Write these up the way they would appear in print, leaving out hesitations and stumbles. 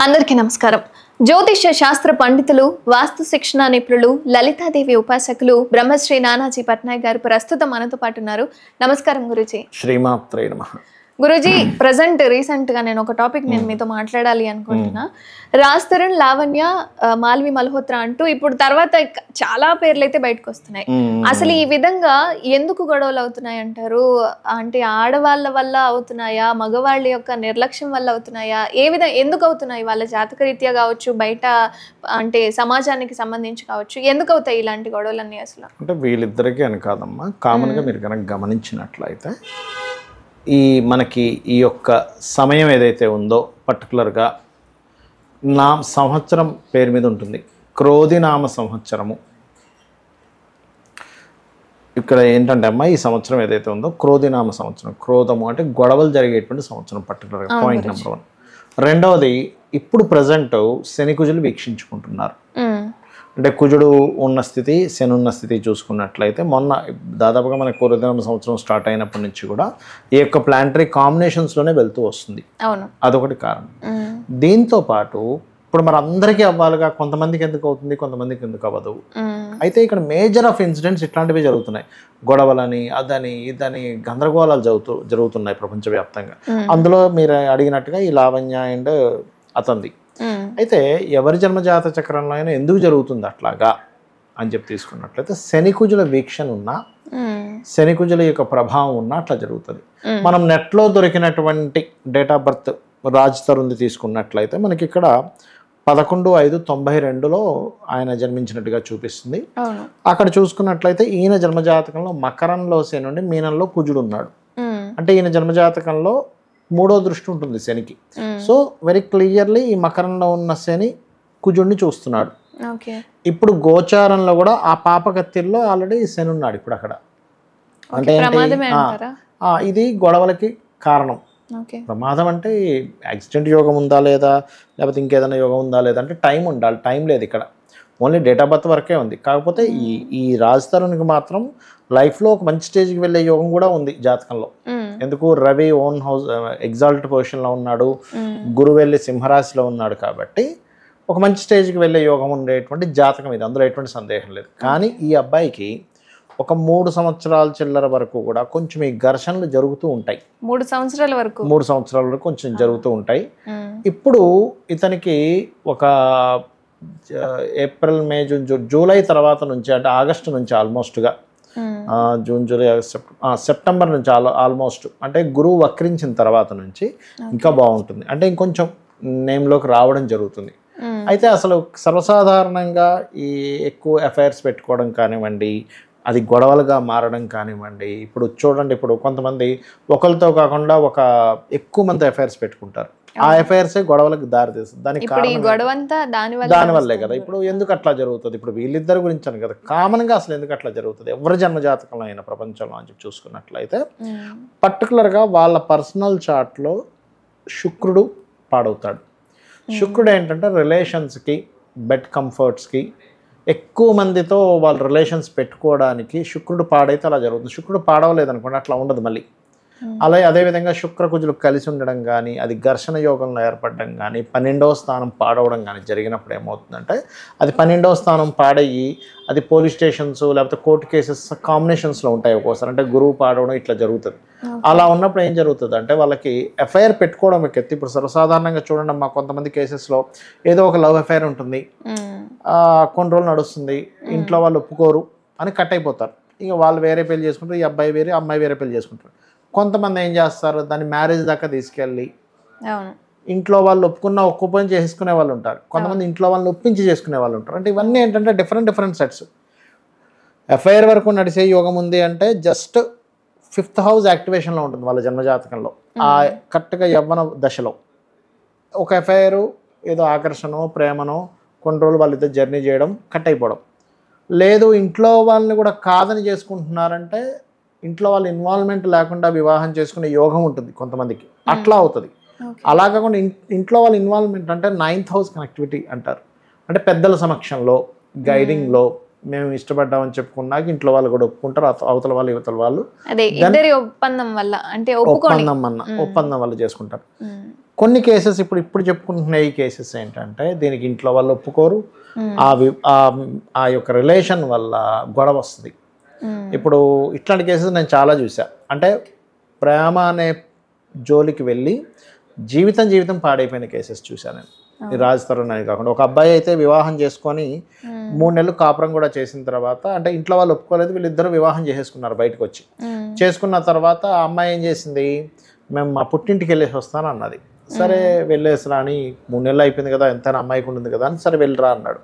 అందరికీ నమస్కారం. జ్యోతిష్య శాస్త్ర పండితులు, వాస్తు శిక్షణ నిపుణులు, లలితాదేవి ఉపాసకులు బ్రహ్మశ్రీ నానాజీ పట్నాయక్ గారు ప్రస్తుతం మనతో పాటు ఉన్నారు. నమస్కారం గురుజీ. శ్రీమాత్రే నమః. గురుజీ, రీసెంట్ గా నేను ఒక టాపిక్ మీతో మాట్లాడాలి అనుకుంటున్నా. రాజ్ తరుణ్, లావణ్య, మాల్వి మల్హోత్రా అంటూ ఇప్పుడు తర్వాత చాలా పేర్లు అయితే బయటకు వస్తున్నాయి. అసలు ఈ విధంగా ఎందుకు గొడవలు అవుతున్నాయి అంటారు? అంటే ఆడవాళ్ళ వల్ల అవుతున్నాయా, మగవాళ్ళ యొక్క నిర్లక్ష్యం వల్ల అవుతున్నాయా, ఏ విధంగా ఎందుకు అవుతున్నాయి? వాళ్ళ జాతక రీత్యా కావచ్చు, బయట అంటే సమాజానికి సంబంధించి కావచ్చు, ఎందుకు అవుతాయి ఇలాంటి గొడవలన్నీ? అసలు అంటే వీళ్ళిద్దరికీ అని కాదమ్మా, కామన్గా మీరు కనుక గమనించినట్లయితే మనకి ఈ యొక్క సమయం ఏదైతే ఉందో పర్టికులర్గా సంవత్సరం పేరు మీద ఉంటుంది, క్రోధినామ సంవత్సరము. ఇక్కడ ఏంటంటే అమ్మా, ఈ సంవత్సరం ఏదైతే ఉందో క్రోధినామ సంవత్సరం. క్రోధము అంటే గొడవలు జరిగేటువంటి సంవత్సరం పర్టికులర్గా, పాయింట్ నెంబర్ 1. రెండవది, ఇప్పుడు ప్రజెంట్ శని కుజులు వీక్షించుకుంటున్నారు. అంటే కుజుడు ఉన్న స్థితి, శని ఉన్న స్థితి చూసుకున్నట్లయితే మొన్న దాదాపుగా మన క్రోధినామ సంవత్సరం స్టార్ట్ అయినప్పటి నుంచి కూడా ఈ యొక్క ప్లానటరీ కాంబినేషన్స్లోనే వెళ్తూ వస్తుంది. అదొకటి కారణం. దీంతో పాటు ఇప్పుడు మరి అందరికీ అవ్వాలిగా, కొంతమందికి ఎందుకు అవుతుంది, కొంతమందికి ఎందుకు అవ్వదు. అయితే ఇక్కడ మేజర్ ఆఫ్ ఇన్సిడెంట్స్ ఇట్లాంటివి జరుగుతున్నాయి. గొడవలని, అదని, ఇదని గందరగోళాలు జరుగుతున్నాయి ప్రపంచవ్యాప్తంగా. అందులో మీరు అడిగినట్టుగా ఈ లావణ్య అండ్ అతంది. అయితే ఎవరి జన్మజాత చక్రంలో అయినా ఎందుకు జరుగుతుంది అట్లాగా అని చెప్పి తీసుకున్నట్లయితే శనికుజుల వీక్షణ ఉన్నా, శనికుజుల యొక్క ప్రభావం ఉన్నా అట్లా జరుగుతుంది. మనం నెట్లో దొరికినటువంటి date of birth Raj Tarun తీసుకున్నట్లయితే మనకి ఇక్కడ 11/5/92లో ఆయన జన్మించినట్టుగా చూపిస్తుంది. అక్కడ చూసుకున్నట్లయితే ఈయన జన్మజాతకంలో మకరంలో శని నుండి మీనంలో కుజుడు ఉన్నాడు. అంటే ఈయన జన్మజాతకంలో 3వ దృష్టి ఉంటుంది శనికి. సో వెరీ క్లియర్లీ ఈ మకరంలో ఉన్న శని కుజుడిని చూస్తున్నాడు. ఇప్పుడు గోచారంలో కూడా ఆ పాపకత్తిల్లో ఆల్రెడీ శని ఉన్నాడు ఇప్పుడు అక్కడ. అంటే ఇది గొడవలకి కారణం. ప్రమాదం అంటే యాక్సిడెంట్ యోగం ఉందా లేదా, లేకపోతే ఇంకేదైనా యోగం ఉందా లేదా అంటే టైం ఉండాలి. టైం లేదు ఇక్కడ, ఓన్లీ డేట్ ఆఫ్ బర్త్ వరకే ఉంది. కాకపోతే ఈ రాజ్ తరుణ్కి మాత్రం లైఫ్లో ఒక మంచి స్టేజ్కి వెళ్ళే యోగం కూడా ఉంది జాతకంలో. ఎందుకు, రవి ఓన్ హౌస్ ఎగ్జాల్ట్ పొజిషన్లో ఉన్నాడు, గురువు వెళ్ళి సింహరాశిలో ఉన్నాడు. కాబట్టి ఒక మంచి స్టేజ్కి వెళ్ళే యోగం ఉండేటువంటి జాతకం ఇది, అందులో ఎటువంటి సందేహం లేదు. కానీ ఈ అబ్బాయికి ఒక 3 సంవత్సరాల చిల్లర వరకు కూడా కొంచెం ఈ ఘర్షణలు జరుగుతూ ఉంటాయి. 3 సంవత్సరాల వరకు కొంచెం జరుగుతూ ఉంటాయి. ఇప్పుడు ఇతనికి ఒక ఏప్రిల్, మే, జూన్, జూలై తర్వాత నుంచి, అంటే ఆగస్టు నుంచి ఆల్మోస్ట్గా జూన్, జూలై, సెప్టెంబర్ నుంచి ఆల్మోస్ట్, అంటే గురువు వక్రించిన తర్వాత నుంచి ఇంకా బాగుంటుంది. అంటే ఇంకొంచెం నేమ్లోకి రావడం జరుగుతుంది. అయితే అసలు సర్వసాధారణంగా ఈ ఎక్కువ అఫైర్స్ పెట్టుకోవడం కానివ్వండి, అది గొడవలుగా మారడం కానివ్వండి. ఇప్పుడు చూడండి, ఇప్పుడు కొంతమంది ఒకరితో కాకుండా ఎక్కువ మంది అఫైర్స్ పెట్టుకుంటారు. ఆ అఫైర్సే గొడవలకు దారి తీస్తుంది. దానికి దానివల్లే కదా. ఇప్పుడు ఎందుకు అట్లా జరుగుతుంది, ఇప్పుడు వీళ్ళిద్దరి గురించి అని కదా, కామన్గా అసలు ఎందుకు అట్లా జరుగుతుంది ఎవరి జన్మజాతకంలో అయిన ప్రపంచంలో అని చెప్పి చూసుకున్నట్లయితే పర్టికులర్గా వాళ్ళ పర్సనల్ చార్ట్లో శుక్రుడు పాడవుతాడు. శుక్రుడు ఏంటంటే రిలేషన్స్కి, బెడ్ కంఫర్ట్స్కి, ఎక్కువ మందితో వాళ్ళ రిలేషన్స్ పెట్టుకోవడానికి శుక్రుడు పాడైతే అలా జరుగుతుంది. శుక్రుడు పాడవలేదనుకోండి అట్లా ఉండదు మళ్ళీ. అలాగే అదేవిధంగా శుక్రకుజులు కలిసి ఉండడం కానీ, అది ఘర్షణ యోగంలో ఏర్పడడం కానీ, 12వ స్థానం పాడవడం కానీ జరిగినప్పుడు ఏమవుతుందంటే, అది 12వ స్థానం పాడయ్యి అది పోలీస్ స్టేషన్స్ లేకపోతే కోర్టు కేసెస్ కాంబినేషన్స్లో ఉంటాయి ఒక్కోసారి. అంటే గురువు పాడవడం ఇట్లా జరుగుతుంది. అలా ఉన్నప్పుడు ఏం జరుగుతుంది అంటే వాళ్ళకి ఎఫ్ఐఆర్ పెట్టుకోవడం ఎత్తి. ఇప్పుడు సర్వసాధారణంగా చూడండి, మా కొంతమంది కేసెస్లో ఏదో ఒక లవ్ అఫైర్ ఉంటుంది, కొన్ని రోజులు నడుస్తుంది, ఇంట్లో వాళ్ళు ఒప్పుకోరు అని కట్ అయిపోతారు. ఇక వాళ్ళు వేరే పెళ్లి చేసుకుంటారు, ఈ అబ్బాయి వేరే, అమ్మాయి వేరే పెళ్లి చేసుకుంటారు. కొంతమంది ఏం చేస్తారు, దాన్ని మ్యారేజ్ దాకా తీసుకెళ్ళి ఇంట్లో వాళ్ళు ఒప్పుకొని చేసుకునే వాళ్ళు ఉంటారు. కొంతమంది ఇంట్లో వాళ్ళని ఒప్పించి చేసుకునే వాళ్ళు ఉంటారు. అంటే ఇవన్నీ ఏంటంటే డిఫరెంట్ సెట్స్. ఎఫ్ఐఆర్ వరకు నడిచే యోగం ఉంది అంటే జస్ట్ 5th హౌస్ యాక్టివేషన్లో ఉంటుంది వాళ్ళ జన్మజాతకంలో. ఆ కరెక్ట్గా యవ్వన దశలో ఒక ఎఫ్ఐఆర్, ఏదో ఆకర్షణో ప్రేమనో కొన్ని రోజులు వాళ్ళిద్దరు జర్నీ చేయడం, కట్ అయిపోవడం. లేదు ఇంట్లో వాళ్ళని కూడా కాదని చేసుకుంటున్నారంటే ఇంట్లో వాళ్ళ ఇన్వాల్వ్మెంట్ లేకుండా వివాహం చేసుకునే యోగం ఉంటుంది కొంతమందికి, అట్లా అవుతుంది. అలా కాకుండా ఇంట్లో వాళ్ళ ఇన్వాల్వ్మెంట్ అంటే 9th హౌస్ కనెక్టివిటీ అంటారు. అంటే పెద్దల సమక్షంలో, గైడింగ్లో మేము ఇష్టపడ్డామని చెప్పుకున్నాక ఇంట్లో వాళ్ళు కూడా ఒప్పుకుంటారు, అవతల వాళ్ళు యువతల వాళ్ళు ఒప్పందం వల్ల చేసుకుంటారు. కొన్ని కేసెస్ ఇప్పుడు చెప్పుకుంటున్న ఈ కేసెస్ ఏంటంటే దీనికి ఇంట్లో వాళ్ళు ఒప్పుకోరు, ఆ యొక్క రిలేషన్ వల్ల గొడవ వస్తుంది. ఇప్పుడు ఇట్లాంటి కేసెస్ నేను చాలా చూసా. అంటే ప్రేమ అనే జోలికి వెళ్ళి జీవితం పాడైపోయిన కేసెస్ చూశాను నేను. ఈ రాజ్ తరుణ్ అని కాకుండా ఒక అబ్బాయి అయితే వివాహం చేసుకొని 3 నెలలు కాపురం కూడా చేసిన తర్వాత, అంటే ఇంట్లో వాళ్ళు ఒప్పుకోలేదు, వీళ్ళిద్దరూ వివాహం చేసేసుకున్నారు బయటకు వచ్చి. చేసుకున్న తర్వాత ఆ అమ్మాయి ఏం చేసింది, మేము మా పుట్టింటికి వెళ్ళేసి వస్తాను అన్నది. సరే వెళ్ళేసిరా అని, 3 నెలలు అయిపోయింది కదా, ఎంత అమ్మాయికి ఉంటుంది కదా అని సరే వెళ్ళిరా అన్నాడు.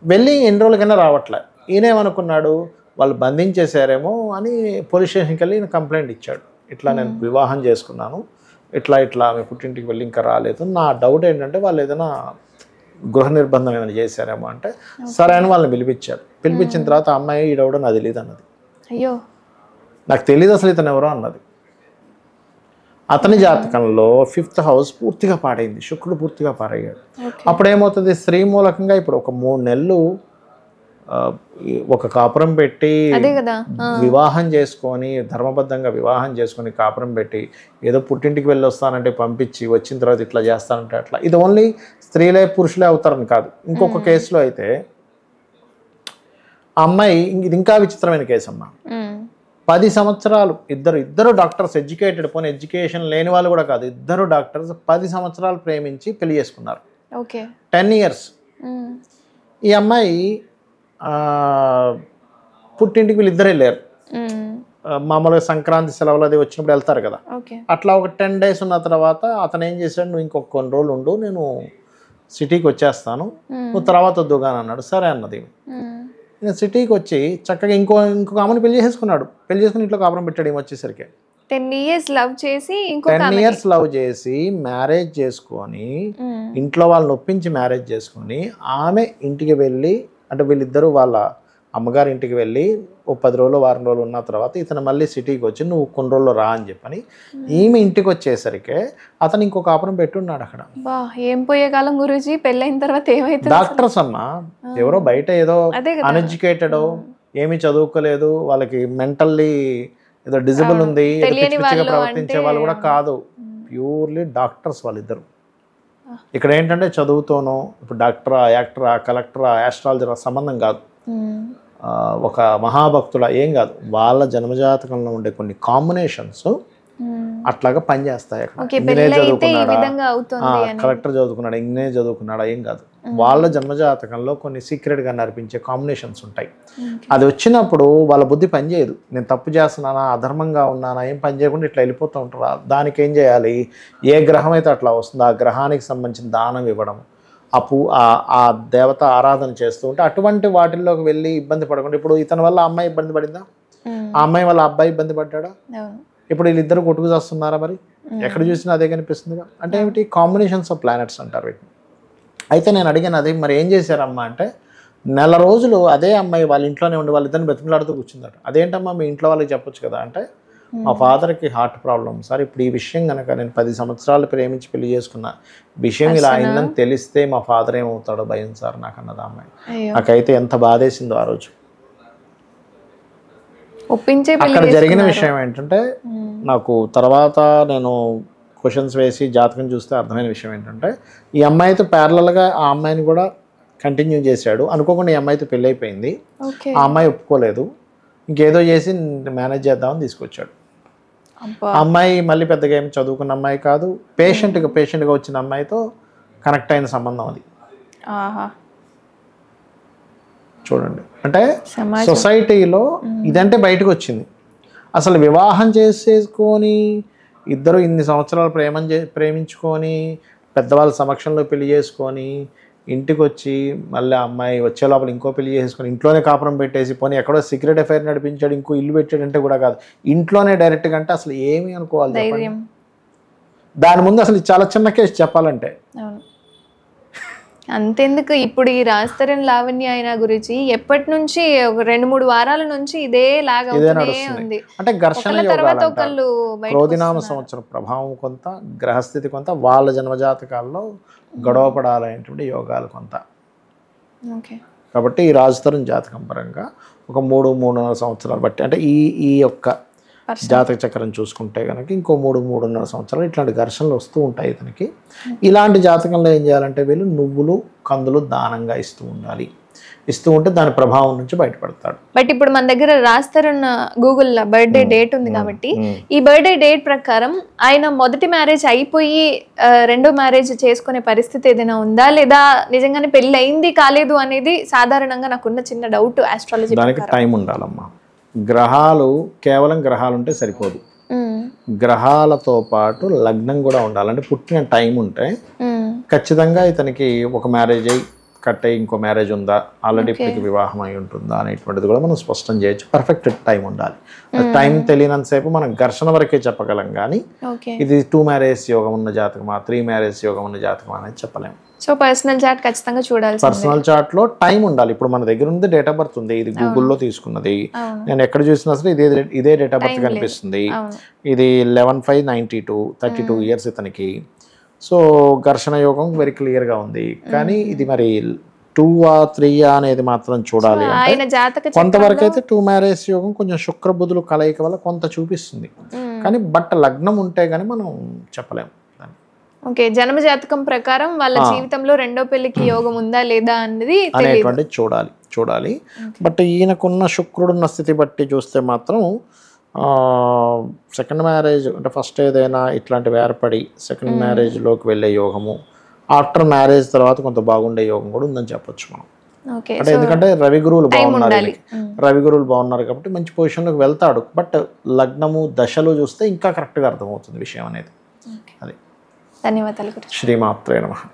వెళ్ళి ఎన్ని రోజులకైనా రావట్లే. ఈయనేమనుకున్నాడు వాళ్ళు బంధించేశారేమో అని పోలీస్ స్టేషన్కి వెళ్ళి కంప్లైంట్ ఇచ్చాడు. ఇట్లా నేను వివాహం చేసుకున్నాను, ఇట్లా మీ పుట్టింటికి వెళ్ళి ఇంకా రాలేదు, నా డౌట్ ఏంటంటే వాళ్ళు ఏదైనా గృహ నిర్బంధం ఏమైనా చేశారేమో అంటే సరే అని వాళ్ళని పిలిపించారు. పిలిపించిన తర్వాత అమ్మాయి ఈడవడం నాకు తెలియదు అన్నది. అయ్యో, నాకు తెలియదు అసలు ఇతను ఎవరో అన్నది. అతని జాతకంలో 5th హౌస్ పూర్తిగా పాడైంది, శుక్రుడు పూర్తిగా పాడయ్యాడు. అప్పుడు ఏమవుతుంది, స్త్రీ మూలకంగా ఇప్పుడు ఒక 3 నెలలు ఒక కాపురం పెట్టి వివాహం చేసుకొని, ధర్మబద్ధంగా వివాహం చేసుకొని కాపురం పెట్టి ఏదో పుట్టింటికి వెళ్ళి వస్తానంటే పంపించి వచ్చిన తర్వాత ఇట్లా చేస్తానంటే అట్లా, ఇది ఓన్లీ స్త్రీలే పురుషులే అవుతారని కాదు. ఇంకొక కేసులో అయితే ఆ అమ్మాయి, ఇది ఇంకా విచిత్రమైన కేసు అమ్మా, 10 సంవత్సరాలు ఇద్దరు డాక్టర్స్, ఎడ్యుకేటెడ్, పోనీ ఎడ్యుకేషన్ లేని వాళ్ళు కూడా కాదు, ఇద్దరు డాక్టర్స్ 10 సంవత్సరాలు ప్రేమించి పెళ్లి చేసుకున్నారు. 10 years. ఈ అమ్మాయి పుట్టింటికి వీళ్ళిద్దరు వెళ్ళారు. మామూలుగా సంక్రాంతి సెలవులు అది వచ్చినప్పుడు వెళ్తారు కదా, అట్లా ఒక 10 days ఉన్న తర్వాత అతను ఏం చేశాడు, నువ్వు ఇంకొక కొన్ని రోజులు ఉండు, నేను సిటీకి వచ్చేస్తాను, నువ్వు తర్వాత వద్దుగాని అన్నాడు. సరే అన్నది. నేను సిటీకి వచ్చి చక్కగా ఇంకొక ఆమెను పెళ్లి చేసుకున్నాడు. పెళ్లి చేసుకుని ఇంట్లో కాపురం పెట్టాడు. ఏమి వచ్చేసరికి 10 years లవ్ చేసి 10 years లవ్ చేసి మ్యారేజ్ చేసుకొని, ఇంట్లో వాళ్ళని ఒప్పించి మ్యారేజ్ చేసుకొని, ఆమె ఇంటికి వెళ్ళి, అంటే వీళ్ళిద్దరూ వాళ్ళ అమ్మగారి ఇంటికి వెళ్ళి ఓ 10 రోజులు వారం రోజులు ఉన్న తర్వాత ఇతను మళ్ళీ సిటీకి వచ్చి నువ్వు కొన్ని రోజుల్లో రా అని చెప్పని ఈమె ఇంటికి వచ్చేసరికి అతను ఇంకో కాపురం పెట్టున్నాడు అక్కడ. ఏం పోయే కాలం గురూజీ, పెళ్ళైన తర్వాత ఏమైతే డాక్టర్స్ అమ్మా, ఎవరో బయట ఏదో అన్ఎడ్యుకేటెడ్, ఏమీ చదువుకోలేదు, వాళ్ళకి మెంటల్లీ ఏదో డిజబుల్ ఉంది, ప్రవర్తించే వాళ్ళు కూడా కాదు, ప్యూర్లీ డాక్టర్స్ వాళ్ళిద్దరు. ఇక్కడ ఏంటంటే చదువుతోనో ఇప్పుడు డాక్టరా, యాక్టరా, కలెక్టరా, ఆస్ట్రాలజరా సంబంధం కాదు, ఒక మహాభక్తుడా ఏం కాదు, వాళ్ళ జన్మజాతకంలో ఉండే కొన్ని కాంబినేషన్స్ అట్లాగా పనిచేస్తాయి. ఇంజనీర్ చదువుకున్నాడా, కలెక్టర్ చదువుకున్నాడా, ఇంజనీర్ చదువుకున్నాడా ఏం కాదు, వాళ్ళ జన్మజాతకంలో కొన్ని సీక్రెట్గా నడిపించే కాంబినేషన్స్ ఉంటాయి. అది వచ్చినప్పుడు వాళ్ళ బుద్ధి పనిచేయదు, నేను తప్పు చేస్తున్నానా, అధర్మంగా ఉన్నానా, ఏం పని చేయకుండా ఇట్లా వెళ్ళిపోతూ ఉంటారు. దానికి ఏం చేయాలి, ఏ గ్రహం అయితే అట్లా వస్తుందో ఆ గ్రహానికి సంబంధించిన దానం ఇవ్వడం, ఆ దేవత ఆరాధన చేస్తూ ఉంటే అటువంటి వాటిల్లోకి వెళ్ళి ఇబ్బంది పడకుండా. ఇప్పుడు ఇతని వల్ల అమ్మాయి ఇబ్బంది పడిందా, ఆ అమ్మాయి వల్ల అబ్బాయి ఇబ్బంది పడ్డాడా, ఇప్పుడు వీళ్ళిద్దరు కొట్టుకు చేస్తున్నారా, మరి ఎక్కడ చూసినా అదే కనిపిస్తుందిగా. అంటే ఏమిటి, కాంబినేషన్స్ ఆఫ్ ప్లానెట్స్ అంటారు వీటిని. అయితే నేను అడిగాను అది మరి ఏం చేశారమ్మా అంటే, 1 నెల రోజులు అదే అమ్మాయి వాళ్ళ ఇంట్లోనే ఉండి వాళ్ళిద్దరిని బతిమలాడుతూ కూర్చుందట. అదేంటమ్మా మీ ఇంట్లో వాళ్ళకి చెప్పొచ్చు కదా అంటే, మా ఫాదర్కి హార్ట్ ప్రాబ్లం సార్, ఇప్పుడు ఈ విషయం కనుక నేను 10 సంవత్సరాలు ప్రేమించి పెళ్లి చేసుకున్న విషయం ఇలా అయిందని తెలిస్తే మా ఫాదర్ ఏమవుతాడో భయం సార్ నాకు అన్నది అమ్మాయి. నాకైతే ఎంత బాధేసిందో ఆ రోజు. అక్కడ జరిగిన విషయం ఏంటంటే, నాకు తర్వాత నేను క్వశ్చన్స్ వేసి జాతకం చూస్తే అర్థమైన విషయం ఏంటంటే, ఈ అమ్మాయితో ప్యారలల్గా ఆ అమ్మాయిని కూడా కంటిన్యూ చేశాడు. అనుకోకుండా ఈ అమ్మాయితో పెళ్ళి అయిపోయింది, ఆ అమ్మాయి ఒప్పుకోలేదు, ఇంకేదో చేసి మేనేజ్ చేద్దామని తీసుకొచ్చాడు. ఆ అమ్మాయి మళ్ళీ పెద్దగా ఏమి చదువుకున్న అమ్మాయి కాదు, పేషెంట్గా వచ్చిన అమ్మాయితో కనెక్ట్ అయిన సంబంధం అది. చూడండి, అంటే సొసైటీలో ఇదంటే బయటకు వచ్చింది. అసలు వివాహం చేసేసుకొని ఇద్దరు ఇన్ని సంవత్సరాలు ప్రేమించుకొని పెద్దవాళ్ళ సమక్షంలో పెళ్లి చేసుకొని ఇంటికి వచ్చి మళ్ళీ అమ్మాయి వచ్చే లోపల ఇంకో పెళ్లి చేసుకొని ఇంట్లోనే కాపురం పెట్టేసి పోనీ ఎక్కడో సీక్రెట్ అఫైర్ నడిపించాడు, ఇంకో ఇల్లు పెట్టాడంటే కూడా కాదు, ఇంట్లోనే డైరెక్ట్గా అంటే అసలు ఏమి అనుకోవాలి. దాని ముందు అసలు చాలా చిన్న కేసు చెప్పాలంటే. అంతెందుకు, ఇప్పుడు ఈ రాజ్ తరుణ్ లావణ్య అయినా గురించి ఎప్పటి నుంచి ఒక 2-3 వారాల నుంచి ఇదే ఉంది. అంటే ఘర్షణ యోగాలు, క్రోధినామ సంవత్సరం ప్రభావం కొంత, గ్రహస్థితి కొంత, వాళ్ళ జన్మజాతకాల్లో గొడవ పడాలనేటువంటి యోగాలు కొంత. కాబట్టి ఈ రాజ్ తరుణ్ జాతకం పరంగా ఒక 3-3.5 సంవత్సరాలు బట్టి, అంటే ఈ యొక్క జాతక చక్రం చూసుకుంటే కనుక ఇంకో 3-3.5 సంవత్సరాలు ఇట్లాంటి ఘర్షణలు వస్తూ ఉంటాయి ఇతనికి. ఇలాంటి జాతకంలో ఏం చేయాలంటే వీళ్ళు నువ్వులు కందులు దానంగా ఇస్తూ ఉండాలి. ఇస్తూ ఉంటే దాని ప్రభావం నుంచి బయటపడతాడు. బట్ ఇప్పుడు మన దగ్గర రాస్తారన్న గూగుల్ బర్త్డే డేట్ ఉంది కాబట్టి ఈ బర్త్డే డేట్ ప్రకారం ఆయన మొదటి మ్యారేజ్ అయిపోయి రెండో మ్యారేజ్ చేసుకునే పరిస్థితి ఏదైనా ఉందా, లేదా నిజంగానే పెళ్లి అయింది కాలేదు అనేది సాధారణంగా నాకున్న చిన్న డౌట్ ఆస్ట్రాలజీ. దానికి టైం ఉండాలమ్మా. గ్రహాలు కేవలం గ్రహాలు ఉంటే సరిపోదు, గ్రహాలతో పాటు లగ్నం కూడా ఉండాలి. అంటే పుట్టిన టైం ఉంటే ఖచ్చితంగా ఇతనికి ఒక మ్యారేజ్ అయ్యి కట్ అయ్యి ఇంకో మ్యారేజ్ ఉందా, ఆల్రెడీ ఇప్పటికి వివాహం అయి ఉంటుందా అనేటువంటిది కూడా మనం స్పష్టం చేయొచ్చు. పర్ఫెక్ట్ టైం ఉండాలి. టైం తెలియనంతసేపు మనం ఘర్షణ వరకే చెప్పగలం కానీ ఇది 2 మ్యారేజ్ యోగం ఉన్న జాతకమా 3 మ్యారేజ్ యోగం ఉన్న జాతకమా అనేది చెప్పలేము. సో పర్సనల్ చార్ట్ ఖచ్చితంగా చూడాలి. పర్సనల్ చార్ట్ లో టైం ఉండాలి. ఇప్పుడు మన దగ్గర ఉంది డేట్ ఆఫ్ బర్త్ ఉంది, ఇది గూగుల్లో తీసుకున్నది, నేను ఎక్కడ చూసినా సరే ఇదే డేట్ ఆఫ్ బర్త్ కనిపిస్తుంది. ఇది 11/5/92 32 ఇయర్స్ ఇతనికి. సో ఘర్షణ యోగం వెరీ క్లియర్గా ఉంది. కానీ ఇది మరి 2 or 3 అనేది మాత్రం చూడాలి. కొంతవరకు అయితే 2 మ్యారేజ్ యోగం కొంచెం శుక్ర బుధులు కలయిక వల్ల కొంత చూపిస్తుంది, కానీ బట్ లగ్నం ఉంటే కానీ మనం చెప్పలేము. ఓకే, జన్మ జాతకం ప్రకారం వాళ్ళ జీవితంలో రెండో పెళ్లికి యోగం ఉందా లేదా అనేది అనేటువంటిది చూడాలి. బట్ ఈయనకున్న శుక్రుడున్న స్థితి బట్టి చూస్తే మాత్రం సెకండ్ మ్యారేజ్ అంటే ఫస్ట్ ఏదైనా ఇట్లాంటివి ఏర్పడి సెకండ్ మ్యారేజ్లోకి వెళ్ళే యోగము, ఆఫ్టర్ మ్యారేజ్ తర్వాత కొంత బాగుండే యోగం కూడా ఉందని చెప్పొచ్చు మనం. అంటే ఎందుకంటే రవి గురువులు బాగున్నారు కాబట్టి మంచి పొజిషన్లోకి వెళ్తాడు. బట్ లగ్నము దశలు చూస్తే ఇంకా కరెక్ట్గా అర్థమవుతుంది విషయం అనేది. అది. ధన్యవాదాలు. శ్రీమాత్రే నమః.